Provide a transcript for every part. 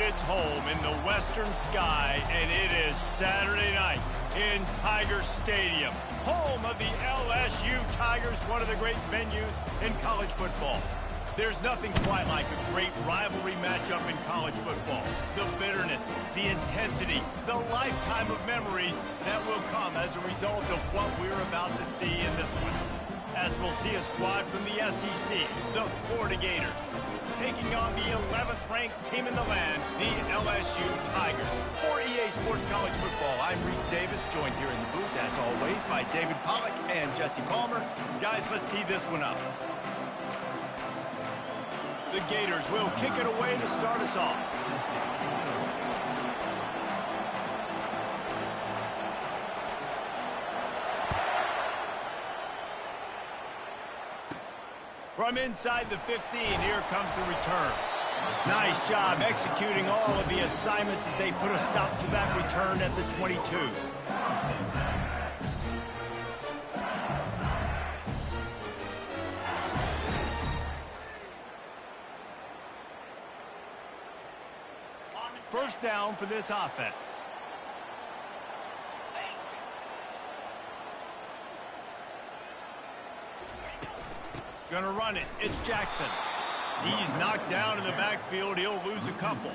its home in the western sky, and it is Saturday night in Tiger Stadium, home of the LSU Tigers, one of the great venues in college football. There's nothing quite like a great rivalry matchup in college football. The bitterness, the intensity, the lifetime of memories that will come as a result of what we're about to see in this one. As we'll see a squad from the SEC, the Florida Gators, taking on the 11th ranked team in the land, the LSU Tigers. For EA Sports College Football, I'm Reese Davis, joined here in the booth, as always, by David Pollack and Jesse Palmer. Guys, let's tee this one up. The Gators will kick it away to start us off. From inside the 15, here comes the return. Nice job executing all of the assignments as they put a stop to that return at the 22. First down for this offense. Gonna run it. It's Jackson. He's knocked down in the backfield. He'll lose a couple.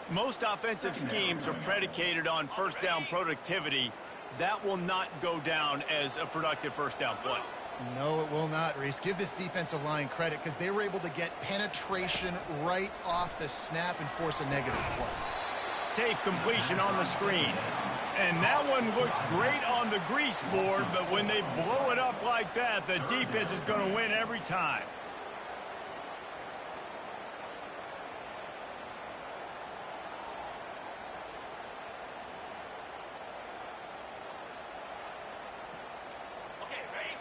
Most offensive schemes are predicated on first down productivity. That will not go down as a productive first down play. No, it will not, Reese. Give this defensive line credit because they were able to get penetration right off the snap and force a negative play. Safe completion on the screen. And that one looked great on the grease board, but when they blow it up like that, the defense is going to win every time.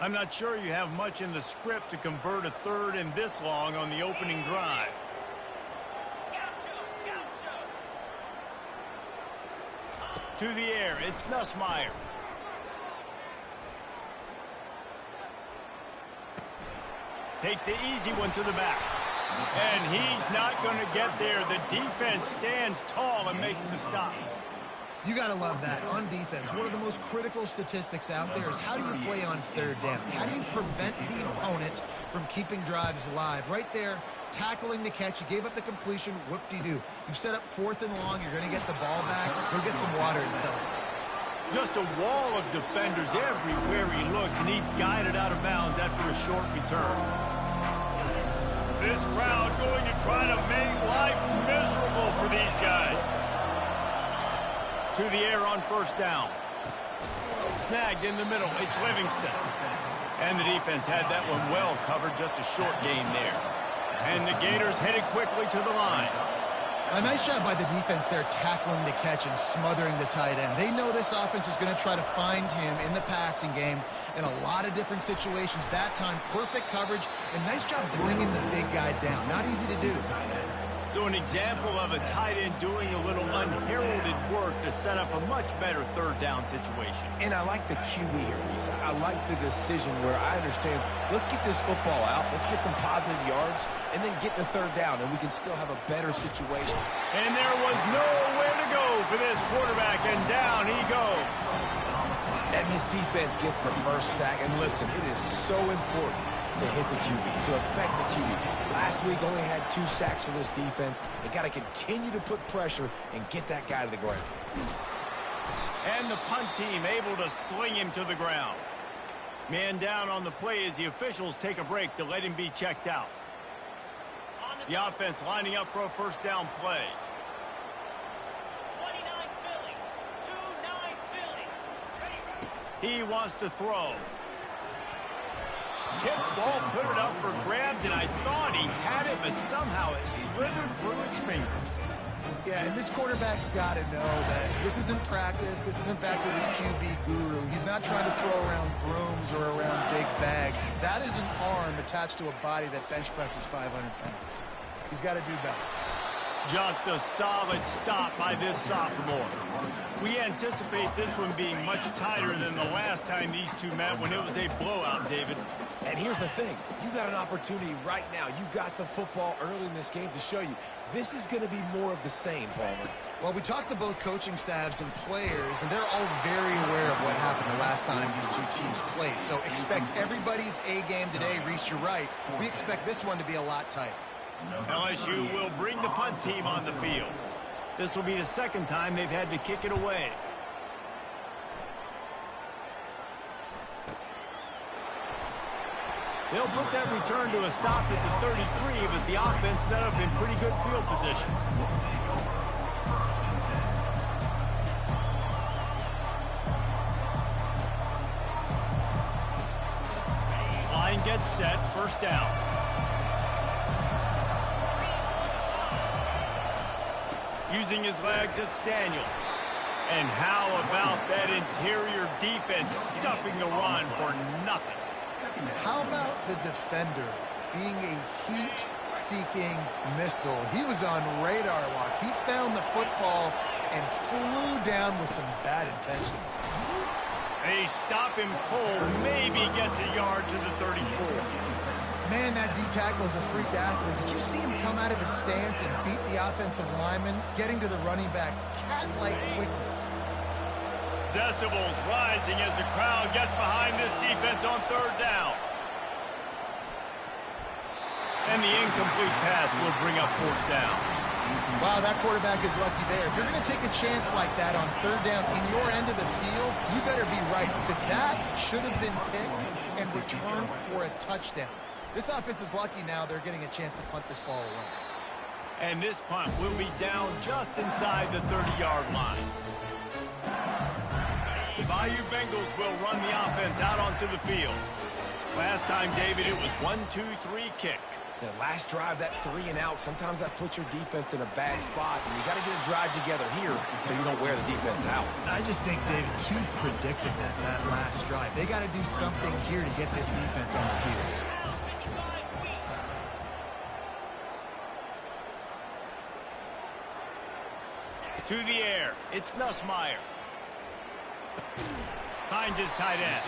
I'm not sure you have much in the script to convert a third and this long on the opening drive. To the air, it's Nussmeier. Takes the easy one to the back. And he's not going to get there. The defense stands tall and makes the stop. You got to love that. On defense, one of the most critical statistics out there is how do you play on third down? How do you prevent the opponent from keeping drives alive? Right there, tackling the catch. You gave up the completion. Whoop-de-doo. You set up fourth and long. You're going to get the ball back. Go get some water and celebrate. Just a wall of defenders everywhere he looks, and he's guided out of bounds after a short return. This crowd going to try to make life miserable for these guys. To the air on first down. Snagged in the middle. It's Livingston. And the defense had that one well covered. Just a short gain there. And the Gators headed quickly to the line. A nice job by the defense there tackling the catch and smothering the tight end. They know this offense is going to try to find him in the passing game in a lot of different situations. That time, perfect coverage and nice job bringing the big guy down. Not easy to do. So an example of a tight end doing a little unheralded work to set up a much better third down situation. And I like the QB here, Reese. I like the decision where I understand, let's get this football out, let's get some positive yards, and then get to third down, and we can still have a better situation. And there was nowhere to go for this quarterback, and down he goes. And this defense gets the first sack. And listen, it is so important to hit the QB, to affect the QB. Last week only had 2 sacks for this defense. They got to continue to put pressure and get that guy to the ground. And the punt team able to sling him to the ground. Man down on the play as the officials take a break to let him be checked out. The offense lining up for a first down play. 29 Philly. He wants to throw. Tip ball, put it up for grabs, and I thought he had it, but somehow it slithered through his fingers. Yeah, and this quarterback's got to know that this isn't practice. This isn't back with his QB guru. He's not trying to throw around brooms or around big bags. That is an arm attached to a body that bench presses 500 pounds. He's got to do better. Just a solid stop by this sophomore. We anticipate this one being much tighter than the last time these two met when it was a blowout, David. And here's the thing. You got an opportunity right now. You got the football early in this game to show you this is going to be more of the same, Palmer. Well, we talked to both coaching staffs and players, and they're all very aware of what happened the last time these two teams played. So expect everybody's A game today. Reese, you're right. We expect this one to be a lot tighter. LSU will bring the punt team on the field. This will be the second time they've had to kick it away. They'll put that return to a stop at the 33, but the offense set up in pretty good field positions. Line gets set, first down. Using his legs, it's Daniels. And how about that interior defense stuffing the run for nothing? How about the defender being a heat-seeking missile? He was on radar lock. He found the football and flew down with some bad intentions. They stop him cold, maybe gets a yard to the 34. Man, that D-tackle is a freak athlete. Did you see him come out of his stance and beat the offensive lineman, getting to the running back? Cat-like quickness. Decibels rising as the crowd gets behind this defense on third down. And the incomplete pass will bring up fourth down. Wow, that quarterback is lucky there. If you're going to take a chance like that on third down in your end of the field, you better be right, because that should have been picked and returned for a touchdown. This offense is lucky now they're getting a chance to punt this ball away. And this punt will be down just inside the 30-yard line. The Bayou Bengals will run the offense out onto the field. Last time, David, it was 1-2-3 kick. The last drive, that 3 and out, sometimes that puts your defense in a bad spot, and you got to get a drive together here so you don't wear the defense out. I just think, David, too predictable, that last drive. They got to do something here to get this defense on their heels. To the air, it's Nussmeier. Finds his tight end.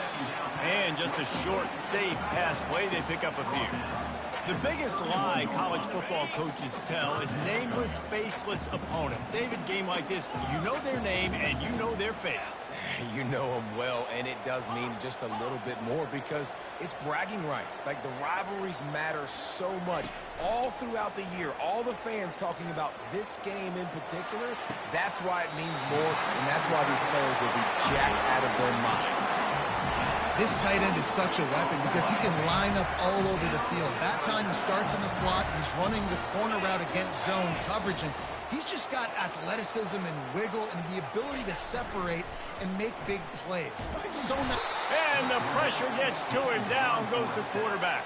And just a short, safe pass play, they pick up a few. The biggest lie college football coaches tell is nameless, faceless opponent. David, game like this, you know their name and you know their face. You know them well, and it does mean just a little bit more because it's bragging rights. Like, the rivalries matter so much. All throughout the year, all the fans talking about this game in particular, that's why it means more, and that's why these players will be jacked out of their minds. This tight end is such a weapon because he can line up all over the field. That time he starts in the slot, he's running the corner route against zone coverage, and he's just got athleticism and wiggle and the ability to separate and make big plays. And the pressure gets to him. Down goes the quarterback.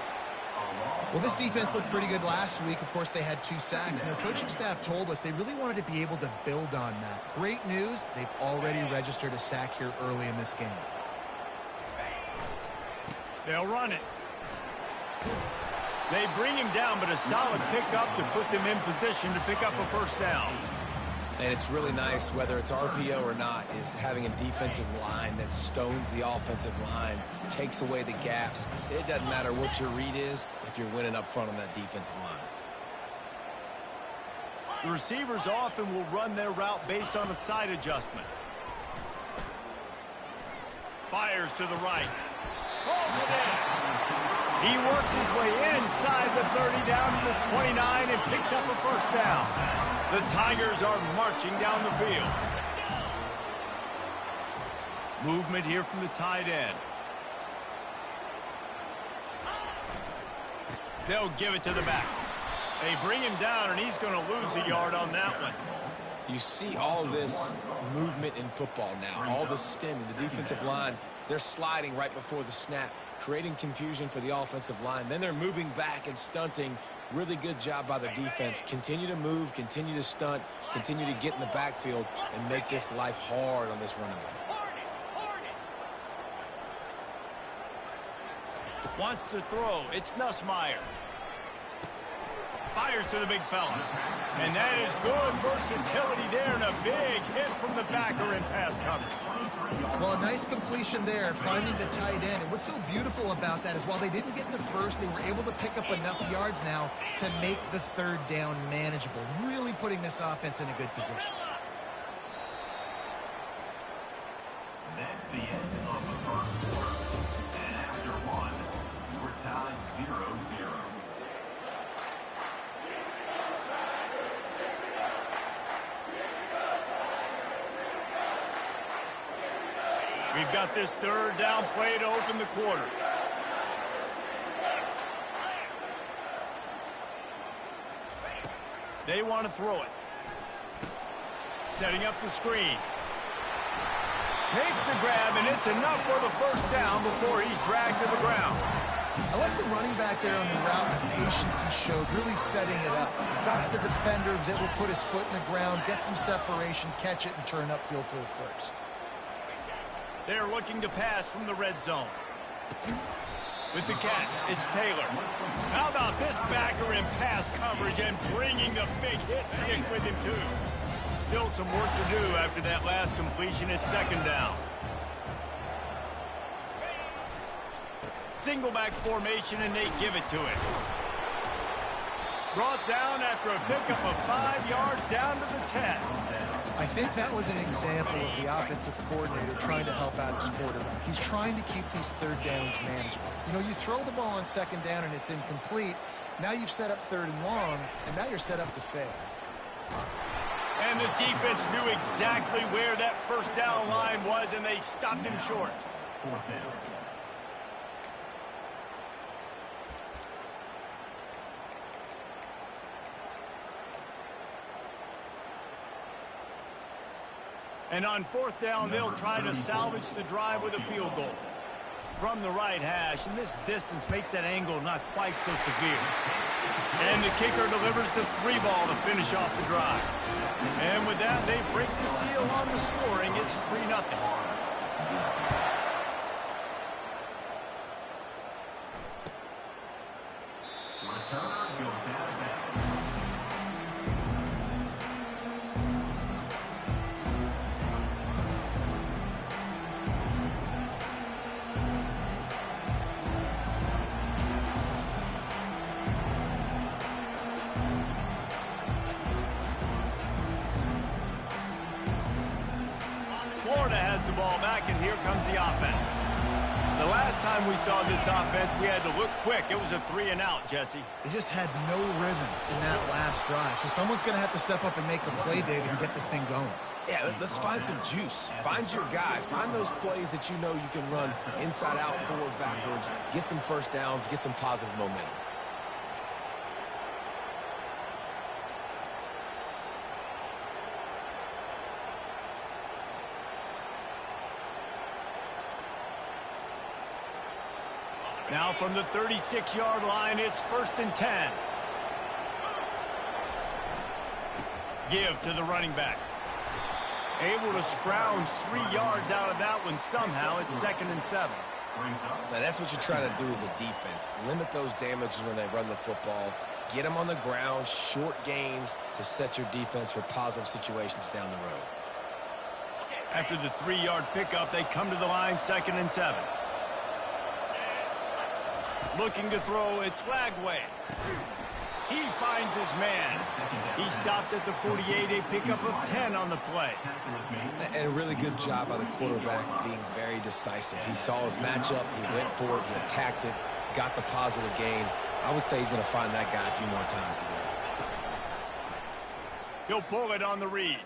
Well, this defense looked pretty good last week. Of course, they had 2 sacks, and their coaching staff told us they really wanted to be able to build on that. Great news, they've already registered a sack here early in this game. They'll run it. They bring him down, but a solid pickup to put them in position to pick up a first down. And it's really nice, whether it's RPO or not, is having a defensive line that stones the offensive line, takes away the gaps. It doesn't matter what your read is if you're winning up front on that defensive line. The receivers often will run their route based on a side adjustment. Fires to the right. Holds it in. He works his way inside the 30 down to the 29 and picks up a first down. The Tigers are marching down the field. Movement here from the tight end. They'll give it to the back. They bring him down, and he's going to lose a yard on that one. You see all this movement in football now, all the stemming, the defensive line, they're sliding right before the snap, creating confusion for the offensive line. Then they're moving back and stunting. Really good job by the defense. Continue to move, continue to stunt, continue to get in the backfield and make this life hard on this running back. Wants to throw. It's Nussmeier. Fires to the big fella. And that is good versatility there, and a big hit from the backer in pass coverage. Well, a nice completion there, finding the tight end. And what's so beautiful about that is while they didn't get the first, they were able to pick up enough yards now to make the third down manageable, really putting this offense in a good position. That's the end of the first quarter. And after one, we're tied 0-0. We've got this third down play to open the quarter. They want to throw it. Setting up the screen. Makes the grab, and it's enough for the first down before he's dragged to the ground. I like the running back there on the route and the patience he showed, really setting it up. Got to the defender, was able to put his foot in the ground, get some separation, catch it, and turn upfield for the first. They're looking to pass from the red zone. With the catch, it's Taylor. How about this backer in pass coverage and bringing the big hit stick with him, too? Still some work to do after that last completion at second down. Single back formation, and they give it to him. Brought down after a pickup of 5 yards down to the 10. I think that was an example of the offensive coordinator trying to help out his quarterback. He's trying to keep these third downs manageable. You know, you throw the ball on second down and it's incomplete. Now you've set up third and long, and now you're set up to fail. And the defense knew exactly where that first down line was, and they stopped him short. Fourth down. And on fourth down, they'll try to salvage the drive with a field goal. From the right hash, and this distance makes that angle not quite so severe. And the kicker delivers the 3 ball to finish off the drive. And with that, they break the seal on the scoring. It's 3-0. Returner goes out of bounds. Florida has the ball back, and here comes the offense. The last time we saw this offense, we had to look quick. It was a 3-and-out, Jesse. They just had no rhythm in that last drive. So someone's going to have to step up and make a play, David, and get this thing going. Yeah, let's find some juice. Find your guy. Find those plays that you know you can run inside out, forward, backwards. Get some first downs. Get some positive momentum. Now from the 36-yard line, it's 1st and 10. Give to the running back. Able to scrounge 3 yards out of that one somehow. It's 2nd and 7. Now, that's what you're trying to do as a defense. Limit those damages when they run the football. Get them on the ground, short gains to set your defense for positive situations down the road. After the 3-yard pickup, they come to the line, 2nd and 7. Looking to throw, it's Lagway. He finds his man. He stopped at the 48, a pickup of 10 on the play. And a really good job by the quarterback being very decisive. He saw his matchup, he went for it, he attacked it, got the positive gain. I would say he's going to find that guy a few more times today. He'll pull it on the read.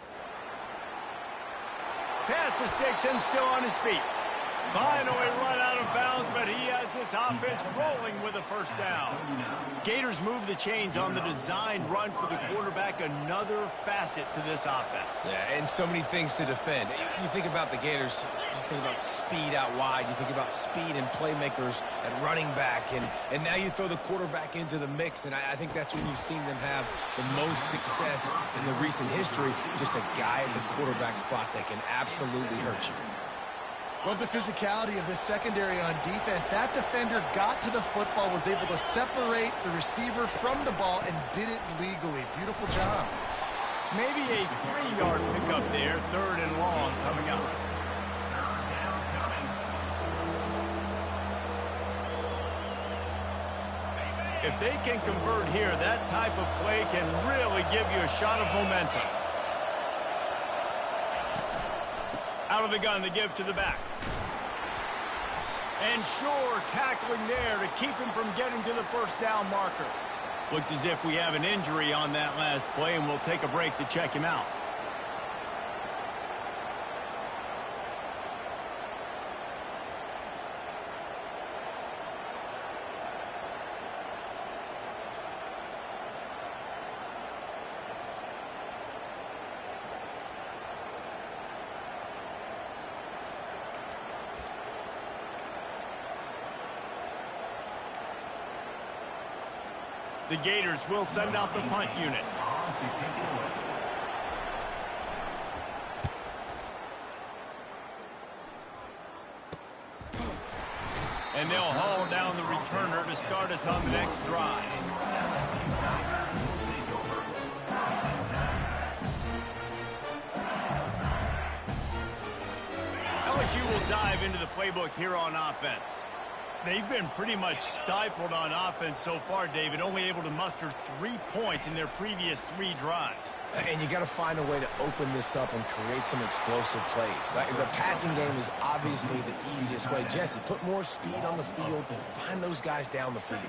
Pass the sticks and still on his feet. Finally run out of bounds, but he has this offense rolling with a first down. Gators move the chains on the designed run for the quarterback, another facet to this offense. Yeah, and so many things to defend. You think about the Gators, you think about speed out wide, you think about speed and playmakers at running back, and now you throw the quarterback into the mix, and I think that's when you've seen them have the most success in the recent history, just a guy at the quarterback spot that can absolutely hurt you. Love the physicality of this secondary on defense. That defender got to the football, was able to separate the receiver from the ball, and did it legally. Beautiful job. Maybe a 3-yard pickup there, 3rd and long coming up. If they can convert here, that type of play can really give you a shot of momentum. Out of the gun to give to the back. And sure, tackling there to keep him from getting to the first down marker. Looks as if we have an injury on that last play, and we'll take a break to check him out. The Gators will send out the punt unit. And they'll haul down the returner to start us on the next drive. LSU will dive into the playbook here on offense. They've been pretty much stifled on offense so far, David, only able to muster 3 points in their previous 3 drives. And you got to find a way to open this up and create some explosive plays. The passing game is obviously the easiest way. Jesse, put more speed on the field. Find those guys down the field.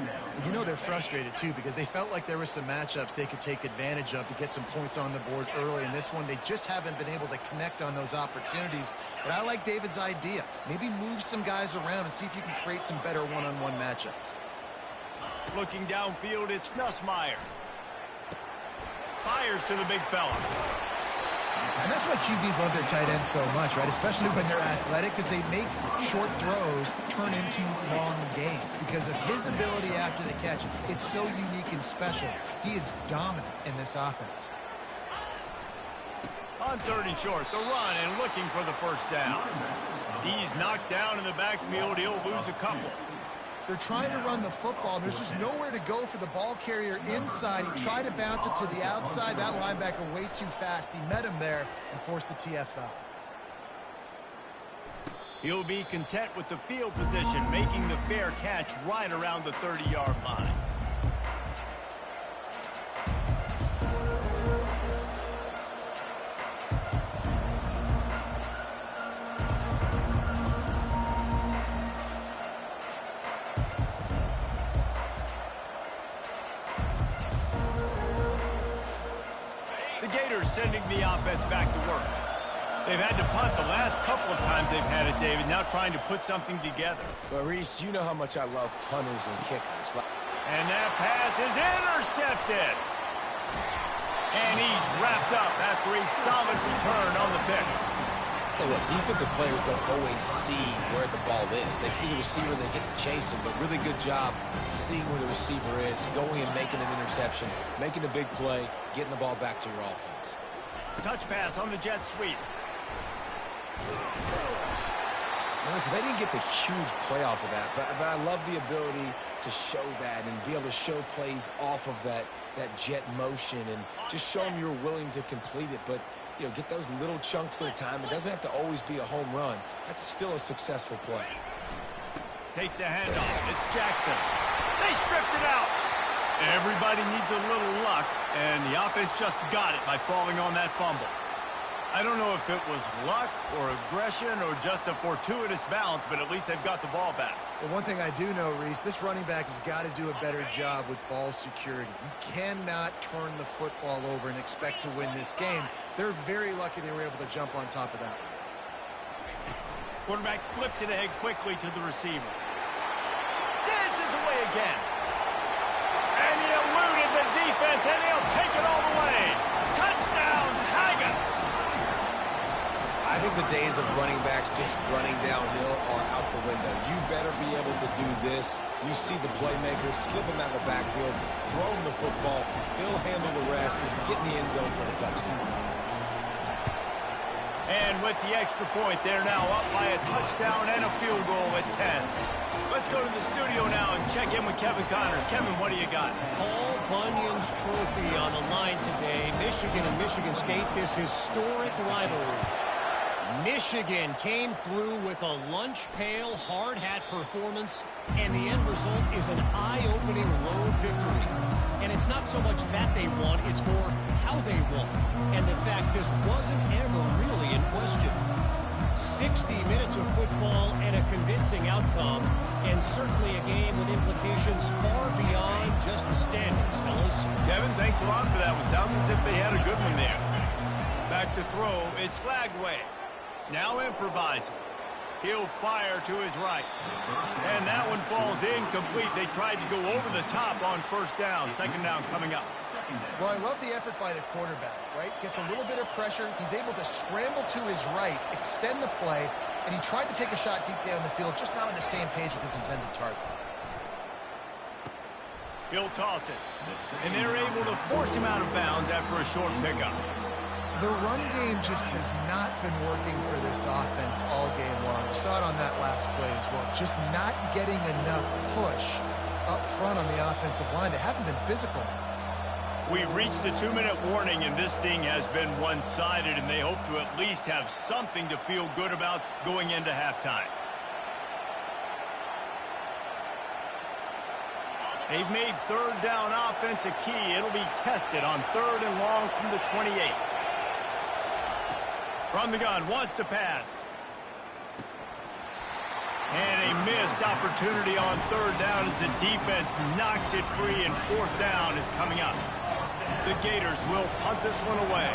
You know they're frustrated, too, because they felt like there were some matchups they could take advantage of to get some points on the board early. In this one, they just haven't been able to connect on those opportunities. But I like David's idea. Maybe move some guys around and see if you can create some better one-on-one matchups. Looking downfield, it's Nussmeier. Fires to the big fella. And that's why QBs love their tight ends so much, right? Especially when they're athletic, because they make short throws turn into long gains. Because of his ability after the catch, it's so unique and special. He is dominant in this offense. On 3rd and short, the run and looking for the first down. He's knocked down in the backfield. He'll lose a couple. They're trying to run the football. There's just nowhere to go for the ball carrier inside. He tried to bounce it to the outside. That linebacker way too fast. He met him there and forced the TFL. He'll be content with the field position, making the fair catch right around the 30-yard line. Sending the offense back to work. They've had to punt the last couple of times they've had it, David, now trying to put something together. But, Reese, you know how much I love punters and kickers. And that pass is intercepted. And he's wrapped up after a solid return on the pick. Tell you what, defensive players don't always see where the ball is. They see the receiver, they get to chase him, but really good job seeing where the receiver is, going and making an interception, making a big play, getting the ball back to your offense. Touch pass on the jet sweep. And listen, they didn't get the huge play off of that, but I love the ability to show that and be able to show plays off of that jet motion and just show them you're willing to complete it. But, you know, get those little chunks at a time. It doesn't have to always be a home run. That's still a successful play. Takes the handoff. It's Jackson. They stripped it out. Everybody needs a little luck, and the offense just got it by falling on that fumble. I don't know if it was luck or aggression or just a fortuitous bounce, but at least they've got the ball back. Well, one thing I do know, Reese, this running back has got to do a better job with ball security. You cannot turn the football over and expect to win this game. They're very lucky they were able to jump on top of that. Quarterback flips it ahead quickly to the receiver. Dances away again. And he eluded the defense, and he'll take it all the way. Touchdown, Tigers! I think the days of running backs just running downhill are out the window. You better be able to do this. You see the playmakers slip him out of the backfield, throw him the football, he'll handle the rest, get in the end zone for the touchdown. And with the extra point, they're now up by a touchdown and a field goal at 10. Let's go to the studio now and check in with Kevin Connors. Kevin, what do you got? Paul Bunyan's trophy on the line today. Michigan and Michigan State, this historic rivalry. Michigan came through with a lunch pail hard hat performance, and the end result is an eye-opening road victory. And it's not so much that they won, it's more how they won. And the fact this wasn't ever really in question. 60 minutes of football and a convincing outcome, and certainly a game with implications far beyond just the standings, fellas. Kevin, thanks a lot for that one. Sounds as if they had a good one there. Back to throw, it's Lagway. Now improvising. He'll fire to his right. And that one falls incomplete. They tried to go over the top on first down. Second down coming up. Well, I love the effort by the quarterback, right? Gets a little bit of pressure. He's able to scramble to his right, extend the play, and he tried to take a shot deep down the field, just not on the same page with his intended target. He'll toss it. And they're able to force him out of bounds after a short pickup. The run game just has not been working for this offense all game long. We saw it on that last play as well. Just not getting enough push up front on the offensive line. They haven't been physical. We've reached the 2-minute warning, and this thing has been one-sided, and they hope to at least have something to feel good about going into halftime. They've made third down offense a key. It'll be tested on 3rd and long from the 28. From the gun, wants to pass. And a missed opportunity on 3rd down as the defense knocks it free, and 4th down is coming up. The Gators will punt this one away.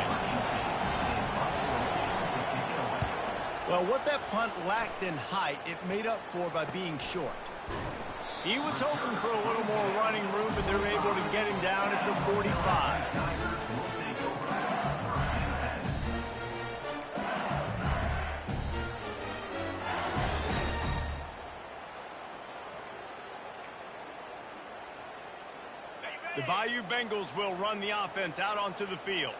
Well, what that punt lacked in height, it made up for by being short. He was hoping for a little more running room, but they're able to get him down at the 45. The Bayou Bengals will run the offense out onto the field.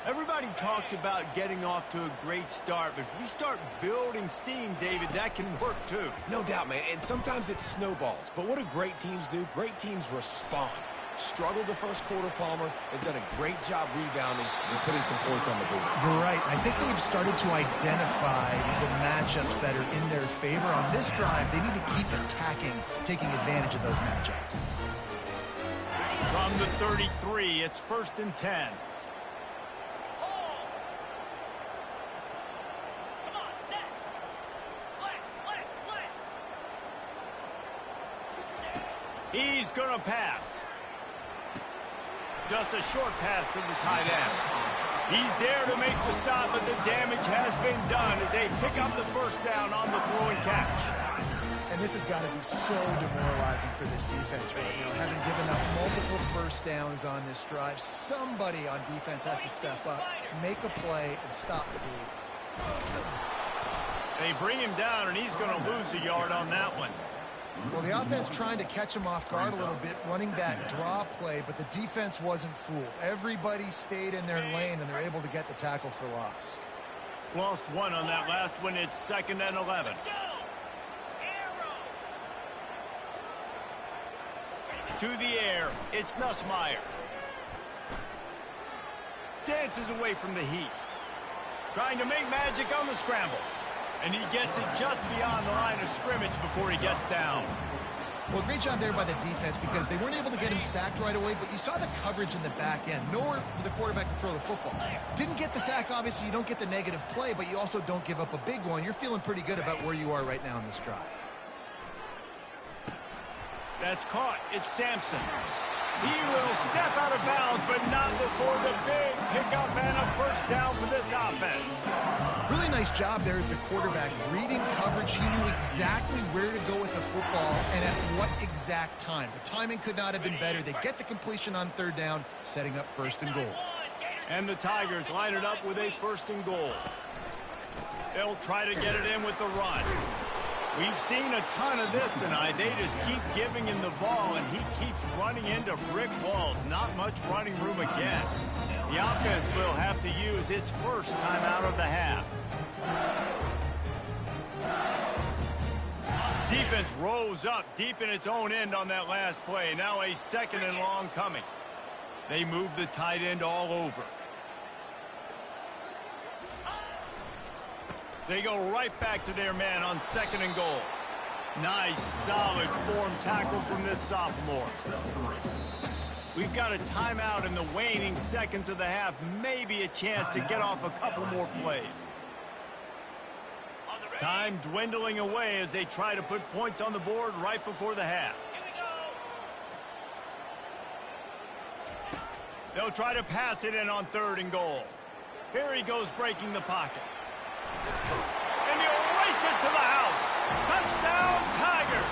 Everybody talks about getting off to a great start, but if you start building steam, David, that can work too. No doubt, man, and sometimes it snowballs. But what do great teams do? Great teams respond. Struggled the first quarter, Palmer. They've done a great job rebounding and putting some points on the board. You're right. I think they've started to identify the matchups that are in their favor. On this drive, they need to keep attacking, taking advantage of those matchups. From the 33, it's 1st and 10. He's going to pass. Just a short pass to the tight end. He's there to make the stop, but the damage has been done as they pick up the first down on the throw and catch. And this has got to be so demoralizing for this defense right now. Having given up multiple first downs on this drive, somebody on defense has to step up, make a play, and stop the bleed. They bring him down, and he's going to lose a yard on that one. Well, the offense trying to catch him off guard a little bit, running that draw play, but the defense wasn't fooled. Everybody stayed in their lane, and they're able to get the tackle for loss. Lost one on that last one. It's 2nd and 11. To the air, it's Nussmeier. Dances away from the heat. Trying to make magic on the scramble. And he gets it just beyond the line of scrimmage before he gets down. Well, great job there by the defense because they weren't able to get him sacked right away, but you saw the coverage in the back end. Nowhere for the quarterback to throw the football. Didn't get the sack, obviously. You don't get the negative play, but you also don't give up a big one. You're feeling pretty good about where you are right now in this drive. That's caught. It's Sampson. He will step out of bounds, but not before the big pickup and a first down for this offense. Really nice job there at the quarterback. Reading coverage, he knew exactly where to go with the football and at what exact time. The timing could not have been better. They get the completion on 3rd down, setting up 1st and goal. And the Tigers line it up with a 1st and goal. They'll try to get it in with the run. We've seen a ton of this tonight. They just keep giving him the ball, and he keeps running into brick walls. Not much running room again. The offense will have to use its first timeout of the half. Defense rose up deep in its own end on that last play. Now a second and long coming. They move the tight end all over. They go right back to their man on second and goal. Nice, solid form tackle from this sophomore. We've got a timeout in the waning seconds of the half. Maybe a chance to get off a couple more plays. Time dwindling away as they try to put points on the board right before the half. They'll try to pass it in on third and goal. Here he goes breaking the pocket. And he'll race it to the house. Touchdown, Tigers!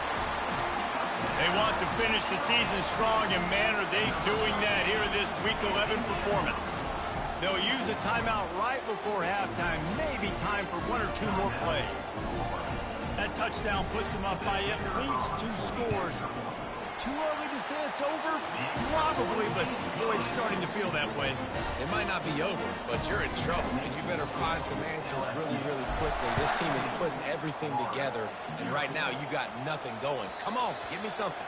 They want to finish the season strong, and man, are they doing that here in this Week 11 performance. They'll use a timeout right before halftime. Maybe time for one or two more plays. That touchdown puts them up by at least 2 scores. Too early to say it's over? Probably, but boy, it's starting to feel that way. It might not be over, but you're in trouble, and you better find some answers really, really quickly. This team is putting everything together, and right now you got nothing going. Come on, give me something.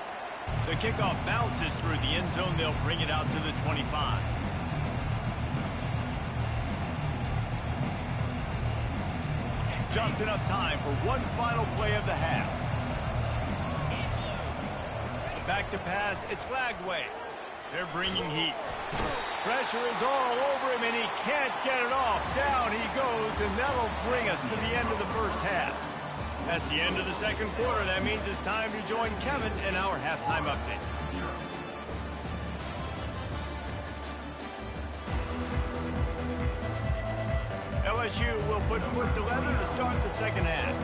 The kickoff bounces through the end zone. They'll bring it out to the 25. Just enough time for one final play of the half. Back to pass, it's Lagway. They're bringing heat. Pressure is all over him, and he can't get it off. Down he goes, and that'll bring us to the end of the first half. That's the end of the second quarter. That means it's time to join Kevin in our halftime update. LSU will put foot to leather to start the second half.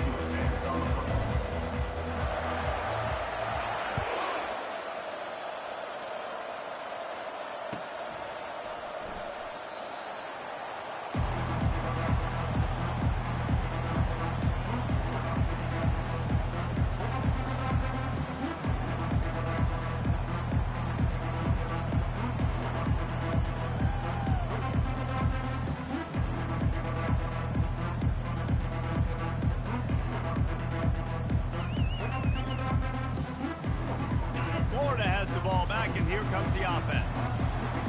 Here comes the offense.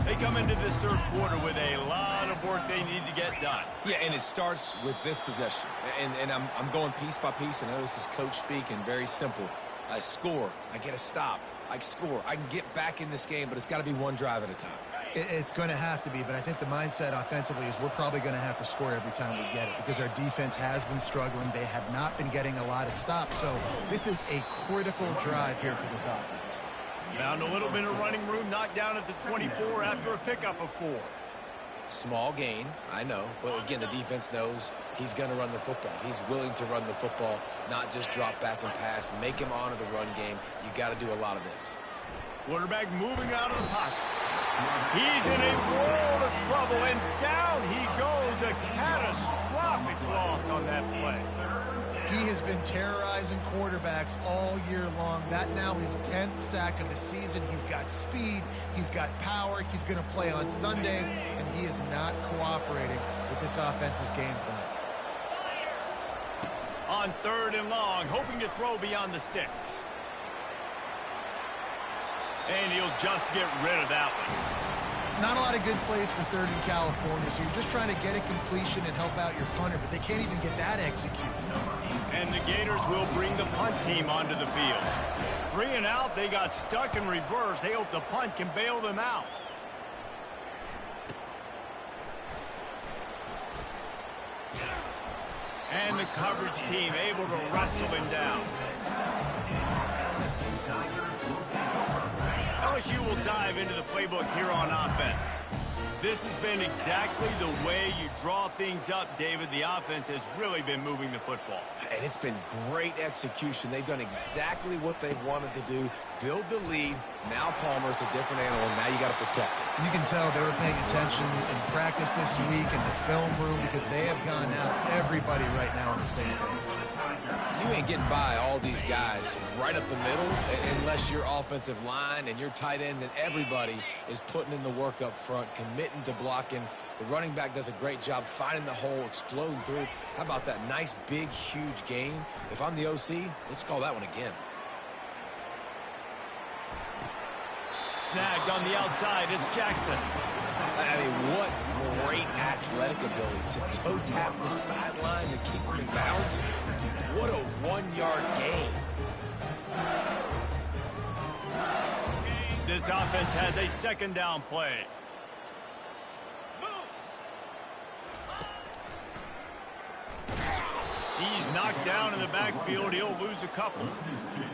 They come into this third quarter with a lot of work they need to get done. Yeah, and it starts with this possession. And I'm going piece by piece. I know this is coach speak and very simple. I score. I get a stop. I score. I can get back in this game, but it's got to be one drive at a time. It's going to have to be, but I think the mindset offensively is we're probably going to have to score every time we get it because our defense has been struggling. They have not been getting a lot of stops. So this is a critical drive here for this offense. Found a little bit of running room, knocked down at the 24 after a pickup of 4. Small gain, I know, but again, the defense knows he's going to run the football. He's willing to run the football, not just drop back and pass, make him honor the run game. You got to do a lot of this. Quarterback moving out of the pocket. He's in a world of trouble, and down he goes. A catastrophic loss on that play. He has been terrorizing quarterbacks all year long. That now his 10th sack of the season. He's got speed. He's got power. He's going to play on Sundays, and he is not cooperating with this offense's game plan. On third and long, hoping to throw beyond the sticks. And he'll just get rid of that one. Not a lot of good plays for third in California, so you're just trying to get a completion and help out your punter, but they can't even get that executed. And the Gators will bring the punt team onto the field. 3 and out, they got stuck in reverse. They hope the punt can bail them out. And the coverage team able to wrestle him down. LSU will dive into the playbook here on offense. This has been exactly the way you draw things up, David. The offense has really been moving the football. And it's been great execution. They've done exactly what they've wanted to do, build the lead, Now Palmer's a different animal. Now you got to protect it. You can tell they were paying attention in practice this week in the film room because they have gone out everybody right now on the same page. You ain't getting by all these guys right up the middle unless your offensive line and your tight ends and everybody is putting in the work up front, committing to blocking. The running back does a great job finding the hole, exploding through. How about that nice, big, huge gain? If I'm the OC, let's call that one again. Snagged on the outside, it's Jackson. I mean, what great athletic ability to toe tap the sideline to keep him in bounds. What a one-yard gain. This offense has a second down play. He's knocked down in the backfield. He'll lose a couple.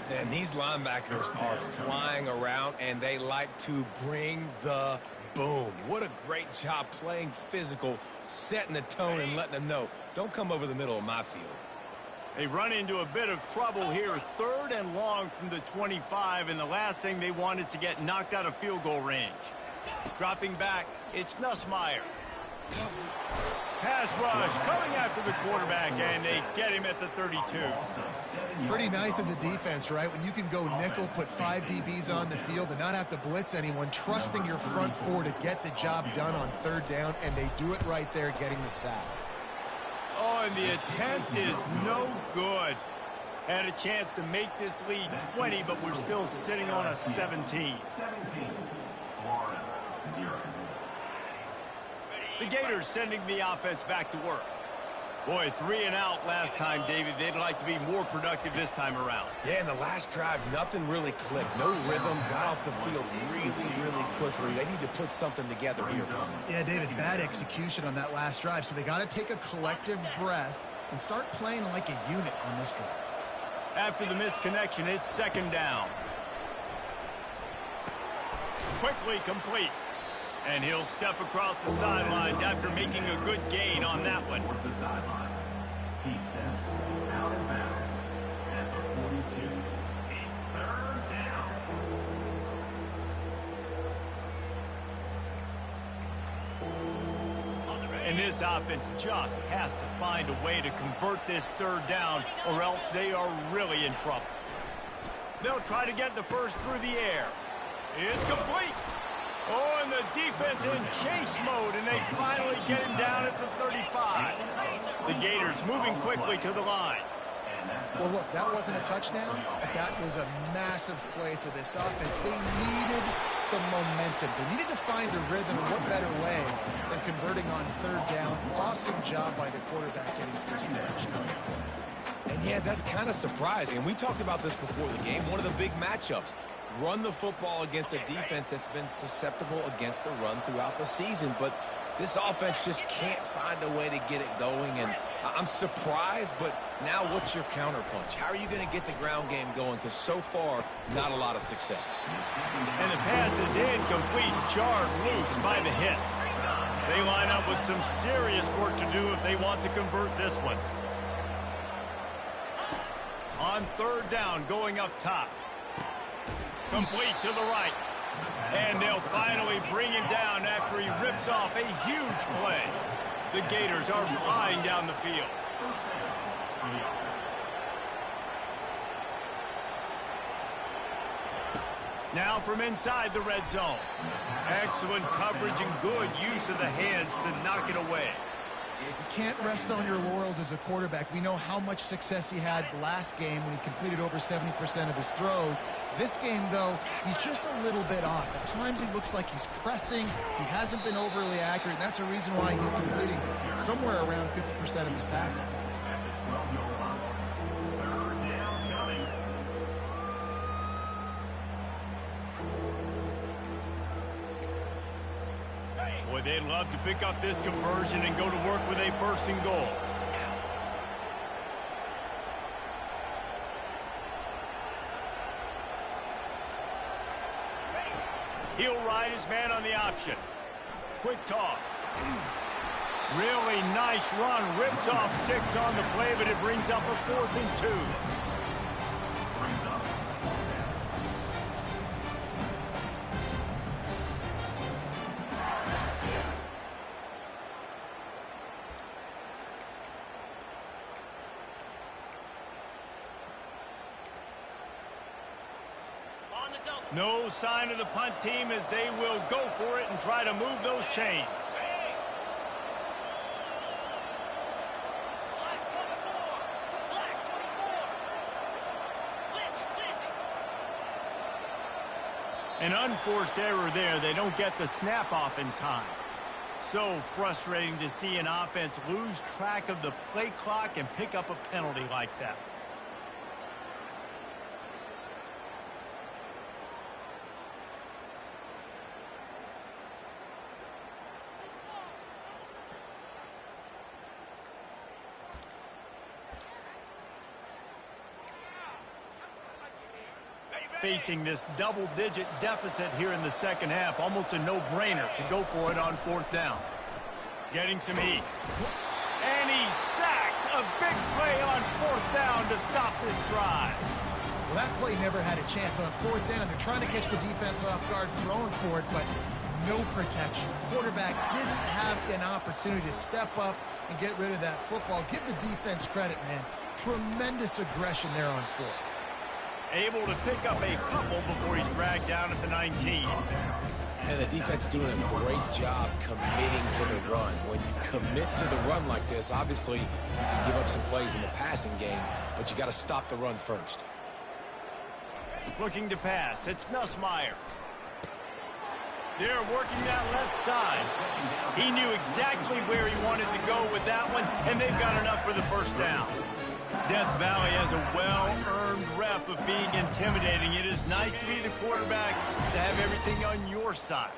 And these linebackers are flying around, and they like to bring the boom. What a great job playing physical, setting the tone and letting them know, don't come over the middle of my field. They run into a bit of trouble here. 3rd and long from the 25, and the last thing they want is to get knocked out of field goal range. Dropping back, it's Nussmeier. Pass rush coming after the quarterback, and they get him at the 32. Pretty nice as a defense, right? When you can go nickel, put 5 DBs on the field and not have to blitz anyone, trusting your front 4 to get the job done on 3rd down, and they do it right there, getting the sack. Oh, and the attempt is no good. Had a chance to make this lead 20, but we're still sitting on a 17. 17. Florida, 0. The Gators sending the offense back to work. Boy, 3 and out last time, David. They'd like to be more productive this time around. Yeah, in the last drive, nothing really clicked. No rhythm, got off the field really quickly. They need to put something together here, Palmer. Yeah, David, bad execution on that last drive, so they got to take a collective breath and start playing like a unit on this drive. After the misconnection, it's 2nd down. Quickly complete. And he'll step across the sidelines after making a good gain on that one. Towards the sideline. He steps out of bounds at the 42. It's 3rd down. And this offense just has to find a way to convert this 3rd down, or else they are really in trouble. They'll try to get the first through the air. It's complete. Oh, and the defense in chase mode, and they finally get him down at the 35. The Gators moving quickly to the line. Well, look, that wasn't a touchdown, but that was a massive play for this offense. They needed some momentum. They needed to find a rhythm, and what better way than converting on 3rd down. Awesome job by the quarterback getting the first catch. And yeah, that's kind of surprising. And we talked about this before the game. One of the big matchups. Run the football against a defense that's been susceptible against the run throughout the season. But this offense just can't find a way to get it going. And I'm surprised, but now what's your counterpunch? How are you going to get the ground game going? Because so far, not a lot of success. And the pass is incomplete, jarred loose by the hit. They line up with some serious work to do if they want to convert this one. On 3rd down, going up top. Complete to the right. And they'll finally bring him down after he rips off a huge play. The Gators are flying down the field. Now from inside the red zone. Excellent coverage and good use of the hands to knock it away. You can't rest on your laurels as a quarterback. We know how much success he had last game when he completed over 70% of his throws. This game, though, he's just a little bit off. At times he looks like he's pressing. He hasn't been overly accurate, and that's a reason why he's completing somewhere around 50% of his passes. Boy, they'd love to pick up this conversion and go to work with a 1st and goal. He'll ride his man on the option. Quick toss. Really nice run. Rips off 6 on the play, but it brings up a 4th and 2. No sign of the punt team as they will go for it and try to move those chains. An unforced error there. They don't get the snap off in time. So frustrating to see an offense lose track of the play clock and pick up a penalty like that. Facing this double-digit deficit here in the second half, almost a no-brainer to go for it on fourth down. Getting some heat. And he's sacked. A big play on fourth down to stop this drive. Well, that play never had a chance on fourth down. They're trying to catch the defense off guard, throwing for it, but no protection. Quarterback didn't have an opportunity to step up and get rid of that football. Give the defense credit, man. Tremendous aggression there on fourth. Able to pick up a couple before he's dragged down at the 19. And the defense doing a great job committing to the run. When you commit to the run like this, obviously you can give up some plays in the passing game, but you got to stop the run first. Looking to pass. It's Nussmeier. They're working that left side. He knew exactly where he wanted to go with that one, and they've got enough for the first down. Death Valley has a well-earned rep of being intimidating. It is nice to be the quarterback, to have everything on your side.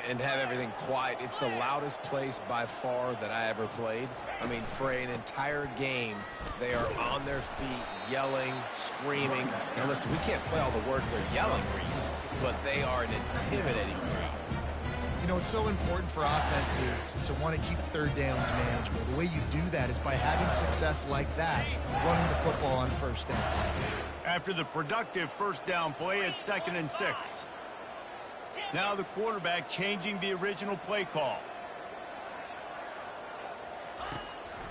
And have everything quiet. It's the loudest place by far that I ever played. I mean, for an entire game, they are on their feet, yelling, screaming. Now listen, we can't play all the words they're yelling, Reese, but they are an intimidating crowd. You know, it's so important for offenses to want to keep third downs manageable. The way you do that is by having success like that, running the football on first down. After the productive first down play, it's 2nd and 6. Now the quarterback changing the original play call.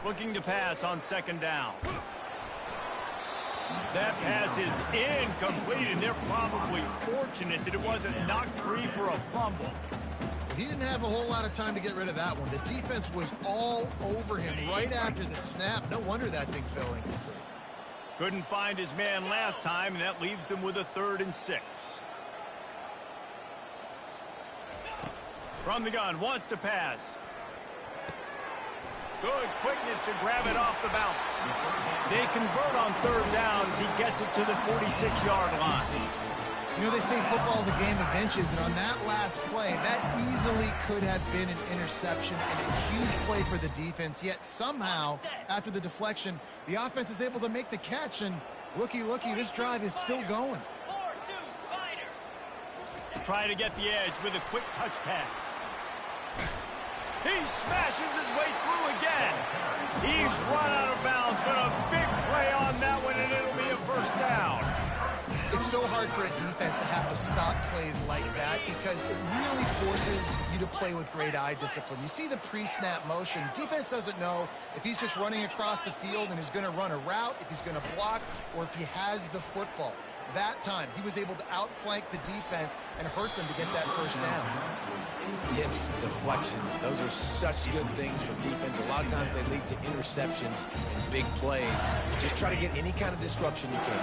Looking to pass on 2nd down. That pass is incomplete, and they're probably fortunate that it wasn't knocked free for a fumble. He didn't have a whole lot of time to get rid of that one. The defense was all over him right after the snap. No wonder that thing fell incomplete. Couldn't find his man last time, and that leaves him with a 3rd and 6. From the gun, wants to pass. Good quickness to grab it off the bounce. They convert on 3rd down as he gets it to the 46-yard line. You know, they say football's a game of inches, and on that last play, that easily could have been an interception and a huge play for the defense, yet somehow, after the deflection, the offense is able to make the catch, and looky, this drive is still going. Try to get the edge with a quick touch pass. He smashes his way through again. He's run out of bounds, but a big play on that one, and it'll be a first down. It's so hard for a defense to have to stop plays like that because it really forces you to play with great eye discipline. You see the pre-snap motion. Defense doesn't know if he's just running across the field and is going to run a route, if he's going to block, or if he has the football. That time, he was able to outflank the defense and hurt them to get that first down. Tips, deflections, those are such good things for defense. A lot of times they lead to interceptions and big plays. Just try to get any kind of disruption you can.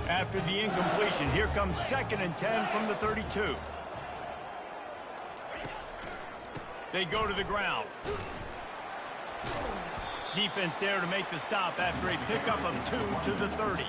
After the incompletion, here comes 2nd and 10 from the 32. They go to the ground. Defense there to make the stop after a pickup of 2 to the 30.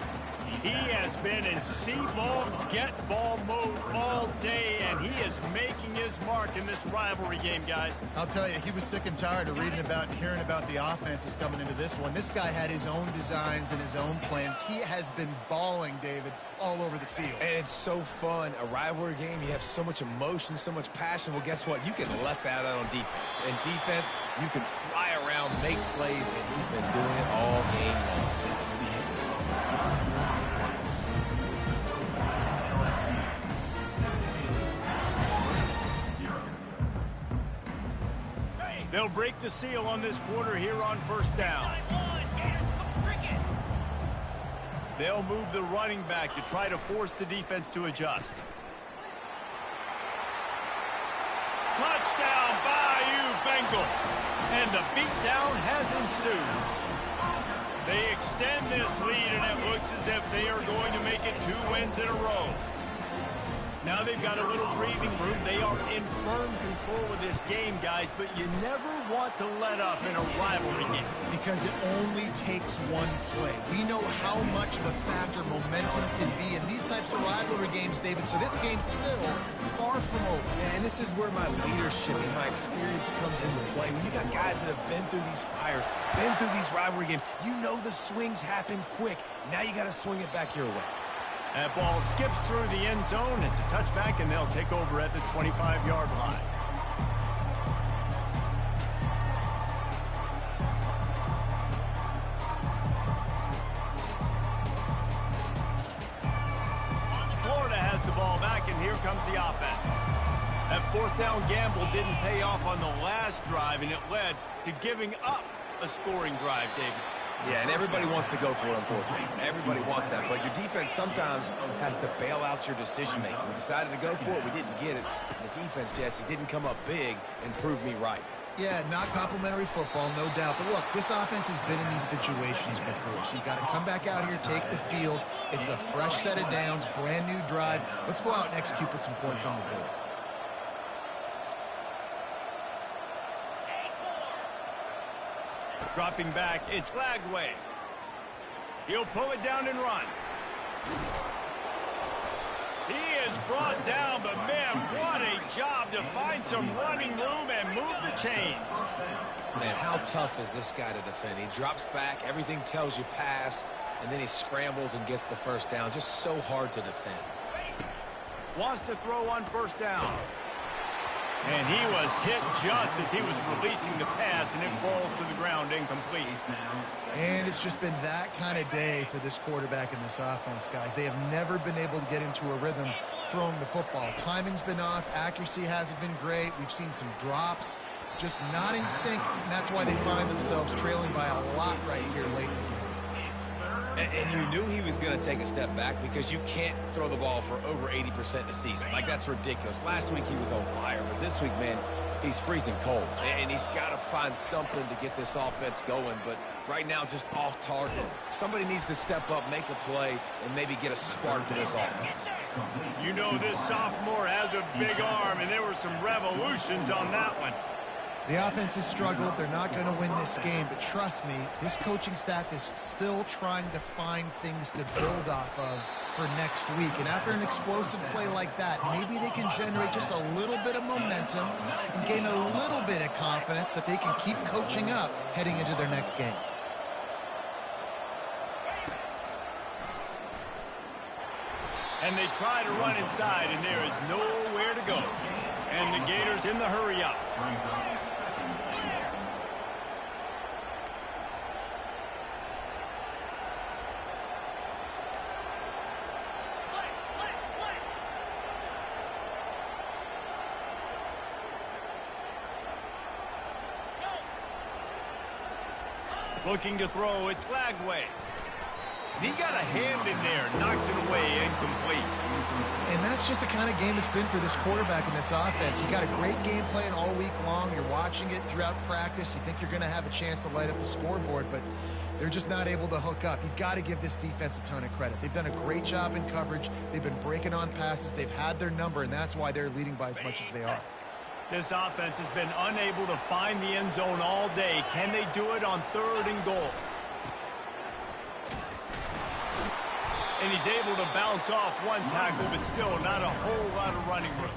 He has been in see-ball, get-ball mode all day, and he is making his mark in this rivalry game, guys. I'll tell you, he was sick and tired of reading about and hearing about the offenses coming into this one. This guy had his own designs and his own plans. He has been balling, David, all over the field. And it's so fun. A rivalry game, you have so much emotion, so much passion. Well, guess what? You can let that out on defense. And defense, you can fly around, make plays, and he's been doing it all game long. They'll break the seal on this quarter here on first down. They'll move the running back to try to force the defense to adjust. Eagles. And the beatdown has ensued. They extend this lead, and it looks as if they are going to make it 2 wins in a row. Now they've got a little breathing room. They are in firm control of this game, guys, but you never want to let up in a rivalry game. Because it only takes one play. We know how much of a factor momentum can be in these types of rivalry games, David, so this game's still far from over. And this is where my leadership and my experience comes into play. When you got guys that have been through these fires, been through these rivalry games, you know the swings happen quick. Now you got to swing it back your way. That ball skips through the end zone. It's a touchback, and they'll take over at the 25-yard line. Florida has the ball back, and here comes the offense. That fourth down gamble didn't pay off on the last drive, and it led to giving up a scoring drive, David. Yeah, and everybody wants to go for it on fourth down. Everybody wants that, but your defense sometimes has to bail out your decision-making. We decided to go for it. We didn't get it. The defense, Jesse, didn't come up big and prove me right. Yeah, not complimentary football, no doubt. But look, this offense has been in these situations before, so you got to come back out here, take the field. It's a fresh set of downs, brand new drive. Let's go out and execute, put some points on the board. Dropping back, it's Lagway. He'll pull it down and run. He is brought down, but man, what a job to find some running room and move the chains. Man, how tough is this guy to defend? He drops back, everything tells you pass, and then he scrambles and gets the first down. Just so hard to defend. Wants to throw on first down. And he was hit just as he was releasing the pass, and it falls to the ground incomplete. And it's just been that kind of day for this quarterback and this offense, guys. They have never been able to get into a rhythm throwing the football. Timing's been off. Accuracy hasn't been great. We've seen some drops, just not in sync, and that's why they find themselves trailing by a lot right here late in the game. And you knew he was going to take a step back because you can't throw the ball for over 80% in the season. Like, that's ridiculous. Last week he was on fire, but this week, man, he's freezing cold. And he's got to find something to get this offense going, but right now just off target. Somebody needs to step up, make a play, and maybe get a spark for this offense. You know this sophomore has a big arm, and there were some revolutions on that one. The offense has struggled. They're not going to win this game, but trust me, this coaching staff is still trying to find things to build off of for next week. And after an explosive play like that, maybe they can generate just a little bit of momentum and gain a little bit of confidence that they can keep coaching up heading into their next game. And they try to run inside, and there is nowhere to go. And the Gators in the hurry up. Looking to throw, it's Lagway. He got a hand in there, knocks it away, incomplete. And that's just the kind of game it's been for this quarterback and this offense. You got a great game plan all week long. You're watching it throughout practice. You think you're going to have a chance to light up the scoreboard, but they're just not able to hook up. You got to give this defense a ton of credit. They've done a great job in coverage. They've been breaking on passes. They've had their number, and that's why they're leading by as much as they are. This offense has been unable to find the end zone all day. Can they do it on 3rd and goal? And he's able to bounce off one tackle, but still not a whole lot of running room.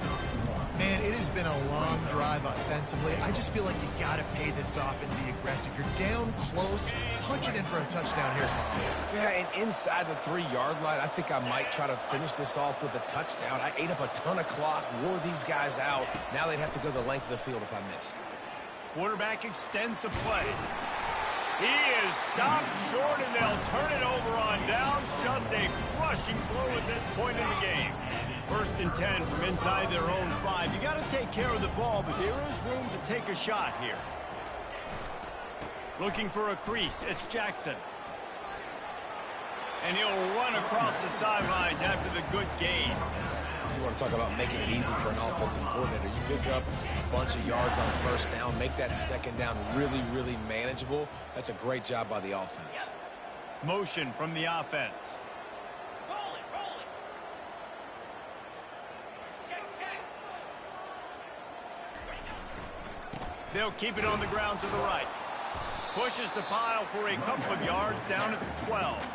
Man, it has been a long drive offensively. I just feel like you got to pay this off and be aggressive. You're down close. Punch it in for a touchdown here, Paul. Yeah, and inside the 3-yard line, I think I might try to finish this off with a touchdown. I ate up a ton of clock, wore these guys out. Now they'd have to go the length of the field if I missed. Quarterback extends the play. He is stopped short, and they'll turn it over on downs. Just a crushing blow at this point in the game. 1st and 10 from inside their own 5. You got to take care of the ball, but there is room to take a shot here. Looking for a crease. It's Jackson. And he'll run across the sidelines after the good gain. You want to talk about making it easy for an offensive coordinator. You pick up a bunch of yards on first down, make that second down really, really manageable. That's a great job by the offense. Motion from the offense. They'll keep it on the ground to the right. Pushes the pile for a couple of yards down at the 12.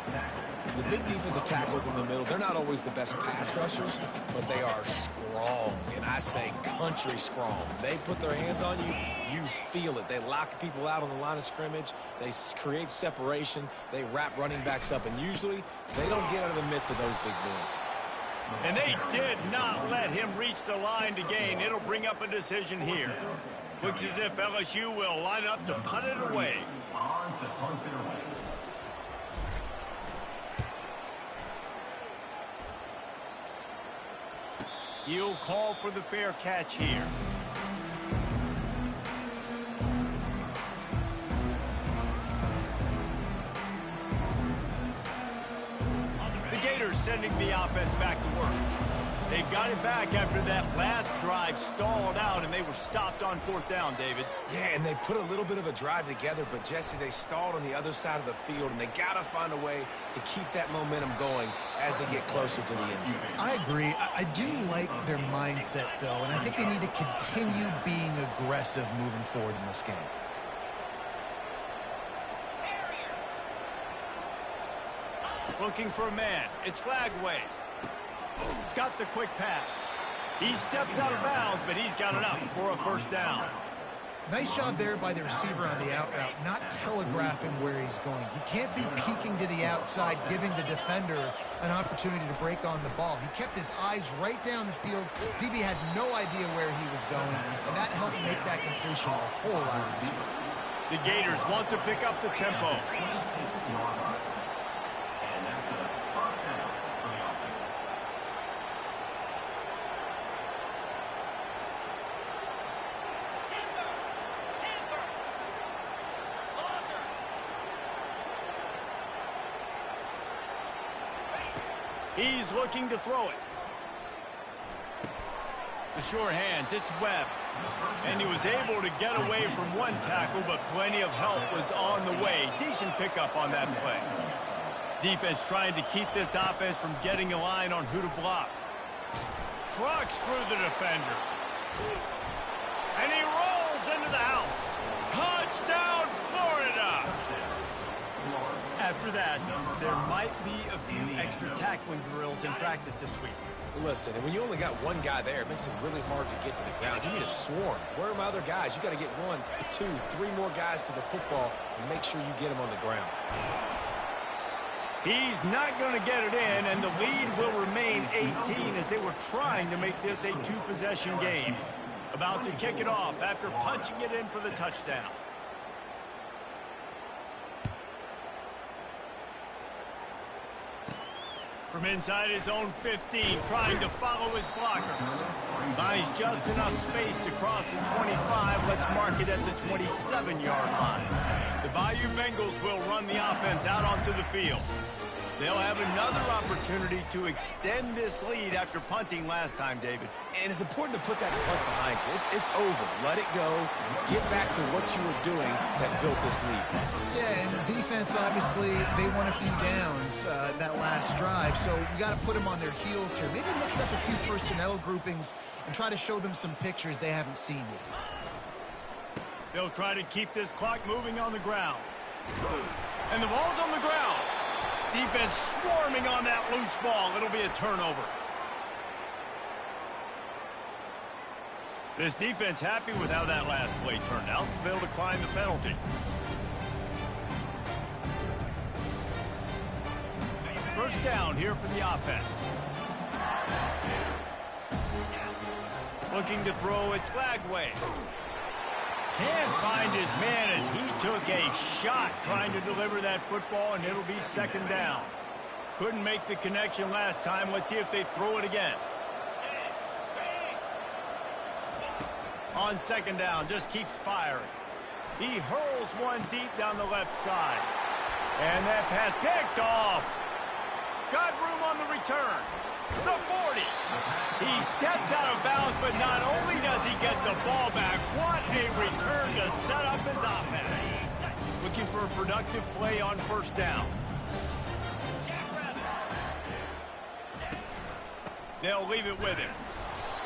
The big defensive tackles in the middle, they're not always the best pass rushers, but they are strong, and I say country strong. They put their hands on you, you feel it. They lock people out on the line of scrimmage. They create separation. They wrap running backs up, and usually they don't get out of the midst of those big boys. And they did not let him reach the line to gain. It'll bring up a decision here. Looks as if LSU will line up to punt it away. On to punt it away. He'll call for the fair catch here. The Gators sending the offense back to work. They've got it back after that last drive stalled out, and they were stopped on fourth down, David. Yeah, and they put a little bit of a drive together, but, Jesse, they stalled on the other side of the field, and they got to find a way to keep that momentum going as they get closer to the end zone. I agree. I do like their mindset, though, and I think they need to continue being aggressive moving forward in this game. Looking for a man. It's Lagway. Got the quick pass. He steps out of bounds, but he's got enough for a first down. Nice job there by the receiver on the out route, not telegraphing where he's going. He can't be peeking to the outside, giving the defender an opportunity to break on the ball. He kept his eyes right down the field. DB had no idea where he was going, and that helped make that completion a whole lot easier. The Gators want to pick up the tempo. He's looking to throw it. The sure hands, it's Webb. And he was able to get away from one tackle, but plenty of help was on the way. Decent pickup on that play. Defense trying to keep this offense from getting a line on who to block. Trucks through the defender. And he rolls into the house. Touchdown, Florida! After that, there might be a few extra tackling drills in practice this week. Listen, and when you only got one guy there, it makes it really hard to get to the ground. You need a swarm. Where are my other guys? You got to get 1, 2, 3 more guys to the football to make sure you get them on the ground. He's not going to get it in, and the lead will remain 18 as they were trying to make this a 2-possession game. About to kick it off after punching it in for the touchdown. From inside his own 15, trying to follow his blockers. Finds just enough space to cross the 25. Let's mark it at the 27-yard line. The Bayou Bengals will run the offense out onto the field. They'll have another opportunity to extend this lead after punting last time, David. And it's important to put that punt behind you. It's over. Let it go. Get back to what you were doing that built this lead. Yeah, and defense, obviously, they won a few downs that last drive, so you got to put them on their heels here. Maybe mix up a few personnel groupings and try to show them some pictures they haven't seen yet. They'll try to keep this clock moving on the ground. And the ball's on the ground. Defense swarming on that loose ball. It'll be a turnover. This defense happy with how that last play turned out, so they'll decline the penalty. First down here for the offense. Looking to throw, it's Lagway. Can't find his man as he took a shot trying to deliver that football, and it'll be second down. Couldn't make the connection last time. Let's see if they throw it again. On second down, just keeps firing. He hurls one deep down the left side. And that pass picked off. Got room on the return. The 40. He steps out of bounds, but not only does he get the ball back, what a return to set up his offense. Looking for a productive play on first down. They'll leave it with him.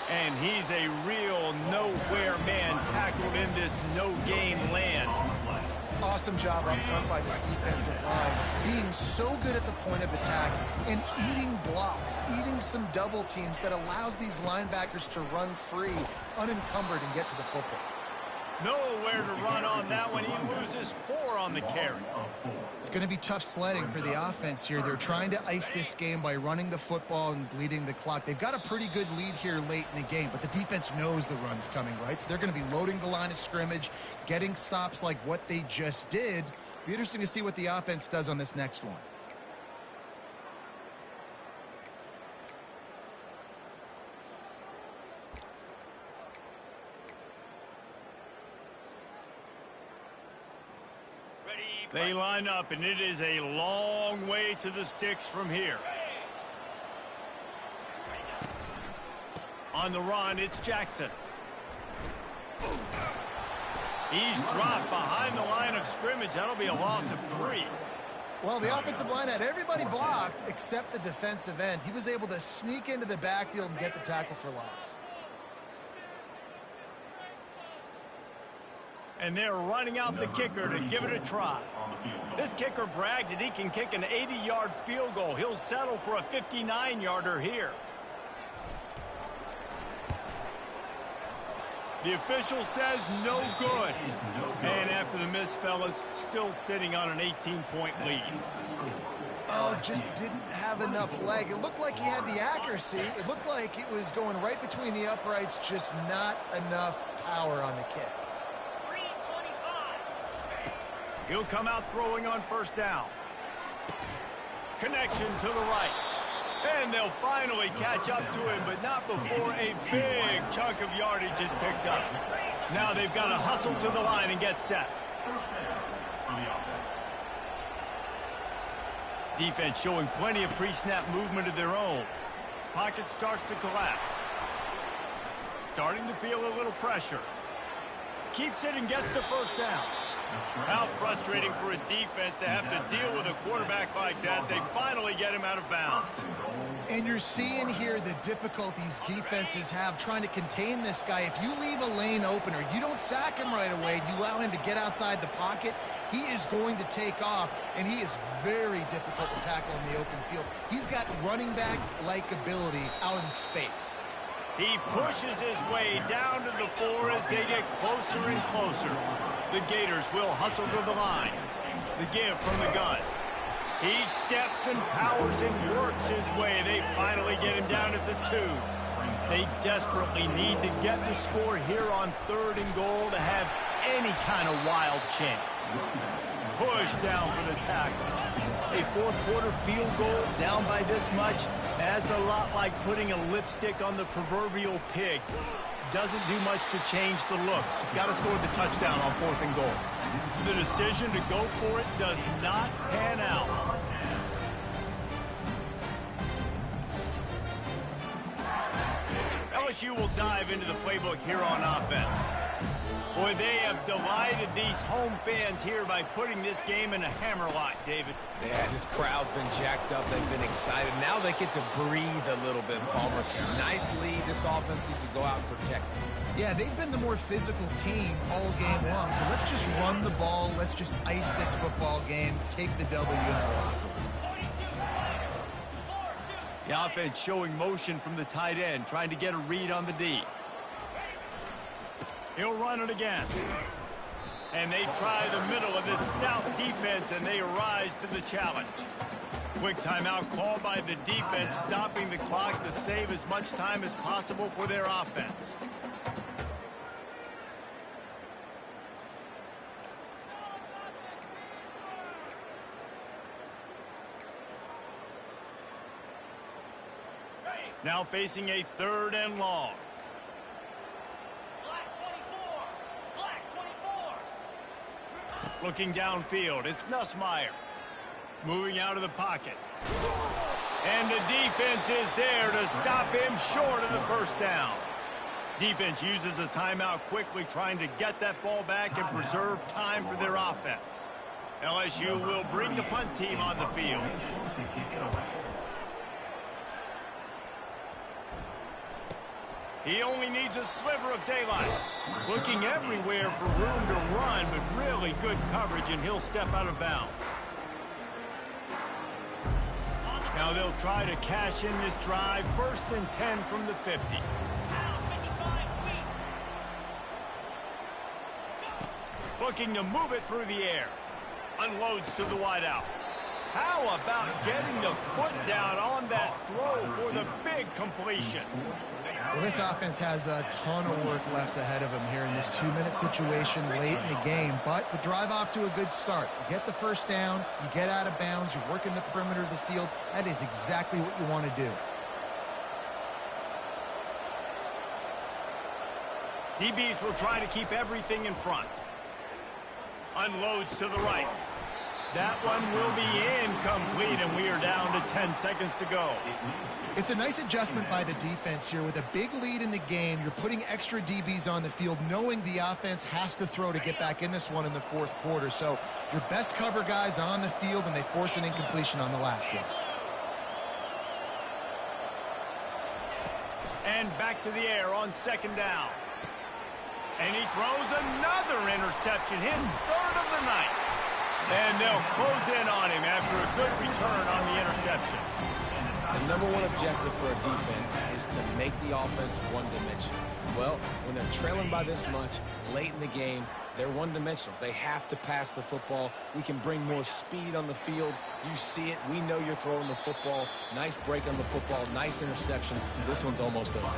And he's a real nowhere man tackled in this no-gain land. Awesome job up front by this defensive line, being so good at the point of attack and eating blocks, eating some double teams that allows these linebackers to run free, unencumbered, and get to the football. Nowhere to run on that one. He loses 4 on the carry. It's going to be tough sledding for the offense here. They're trying to ice this game by running the football and bleeding the clock. They've got a pretty good lead here late in the game, but the defense knows the run's coming, right? So they're going to be loading the line of scrimmage, getting stops like what they just did. Be interesting to see what the offense does on this next one. They line up, and it is a long way to the sticks from here. On the run, it's Jackson. He's dropped behind the line of scrimmage. That'll be a loss of 3. Well, the offensive line had everybody blocked except the defensive end. He was able to sneak into the backfield and get the tackle for loss. And they're running out the kicker to give it a try. This kicker brags that he can kick an 80-yard field goal. He'll settle for a 59-yarder here. The official says no good. And after the miss, fellas, still sitting on an 18-point lead. Oh, just didn't have enough leg. It looked like he had the accuracy. It looked like it was going right between the uprights, just not enough power on the kick. He'll come out throwing on first down. Connection to the right. And they'll finally catch up to him, but not before a big chunk of yardage is picked up. Now they've got to hustle to the line and get set. Defense showing plenty of pre-snap movement of their own. Pocket starts to collapse. Starting to feel a little pressure. Keeps it and gets the first down. How frustrating for a defense to have to deal with a quarterback like that. They finally get him out of bounds. And you're seeing here the difficulties defenses have trying to contain this guy. If you leave a lane open or you don't sack him right away, you allow him to get outside the pocket, he is going to take off, and he is very difficult to tackle in the open field. He's got running back-like ability out in space. He pushes his way down to the 4 as they get closer and closer. The Gators will hustle to the line. The give from the gun. He steps and powers and works his way. They finally get him down at the 2. They desperately need to get the score here on 3rd and goal to have any kind of wild chance. Push down for the tackle. A 4th quarter field goal down by this much, that's a lot like putting a lipstick on the proverbial pig. Doesn't do much to change the looks. Got to score the touchdown on 4th and goal. The decision to go for it does not pan out. LSU will dive into the playbook here on offense. Boy, they have delighted these home fans here by putting this game in a hammerlock, David. Yeah, this crowd's been jacked up. They've been excited. Now they get to breathe a little bit, Palmer. Nice lead. This offense needs to go out and protect it. Yeah, they've been the more physical team all game long. So let's just run the ball. Let's just ice this football game. Take the W in the locker room. The offense showing motion from the tight end, trying to get a read on the D. He'll run it again. And they try the middle of this stout defense, and they rise to the challenge. Quick timeout called by the defense, stopping the clock to save as much time as possible for their offense. Now facing a 3rd and long. Looking downfield, it's Nussmeier. Moving out of the pocket. And the defense is there to stop him short of the first down. Defense uses a timeout quickly, trying to get that ball back and preserve time for their offense. LSU will bring the punt team on the field. He only needs a sliver of daylight. Looking everywhere for room to run, but really good coverage, and he'll step out of bounds. Now they'll try to cash in this drive. 1st and 10 from the 50. Looking to move it through the air. Unloads to the wideout. How about getting the foot down on that throw for the big completion? Well, this offense has a ton of work left ahead of them here in this 2-minute situation late in the game, but the drive off to a good start. You get the first down, you get out of bounds, you're working the perimeter of the field. That is exactly what you want to do. DBs will try to keep everything in front. Unloads to the right. That one will be incomplete, and we are down to 10 seconds to go. It's a nice adjustment by the defense here. With a big lead in the game, you're putting extra DBs on the field, knowing the offense has to throw to get back in this one in the 4th quarter. So your best cover guys on the field, and they force an incompletion on the last one. And back to the air on 2nd down. And he throws another interception, his 3rd of the night. And they'll close in on him after a good return on the interception. The #1 objective for a defense is to make the offense one-dimensional. Well, when they're trailing by this much late in the game, they're one-dimensional. They have to pass the football. We can bring more speed on the field. You see it. We know you're throwing the football. Nice break on the football. Nice interception. This one's almost over.